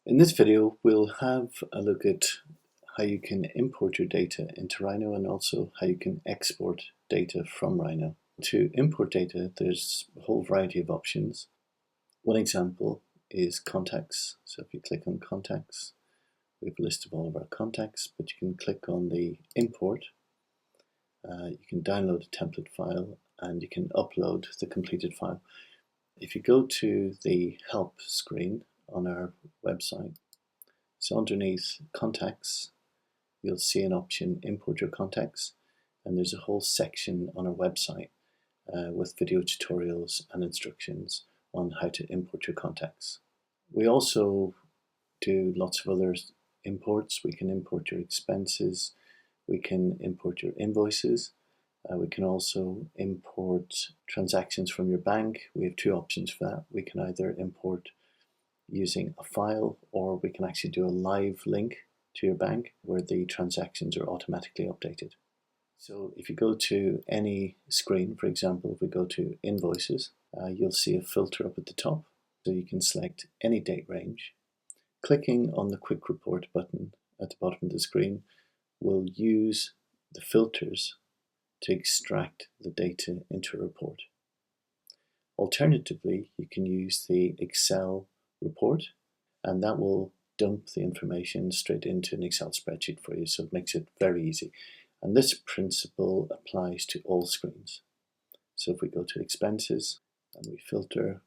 In this video, we'll have a look at how you can import your data into Rhino and also how you can export data from Rhino. To import data, there's a whole variety of options. One example is contacts. So if you click on contacts, we have a list of all of our contacts, but you can click on the import. You can download a template file and you can upload the completed file. If you go to the help screen on our website, so underneath contacts, you'll see an option import your contacts, and there's a whole section on our website with video tutorials and instructions on how to import your contacts. We also do lots of other imports. We can import your expenses, we can import your invoices, we can also import transactions from your bank. We have two options for that. We can either import using a file, or we can actually do a live link to your bank where the transactions are automatically updated. So if you go to any screen, for example, if we go to invoices, you'll see a filter up at the top. So you can select any date range. Clicking on the quick report button at the bottom of the screen will use the filters to extract the data into a report. Alternatively, you can use the Excel report, and that will dump the information straight into an Excel spreadsheet for you, so it makes it very easy. And this principle applies to all screens. So if we go to expenses and we filter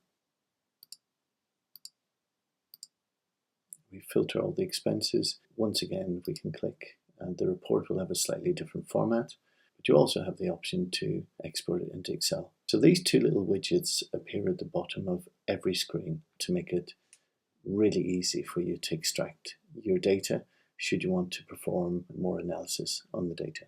all the expenses, once again we can click and the report will have a slightly different format, but you also have the option to export it into Excel. So these two little widgets appear at the bottom of every screen to make it really easy for you to extract your data should you want to perform more analysis on the data.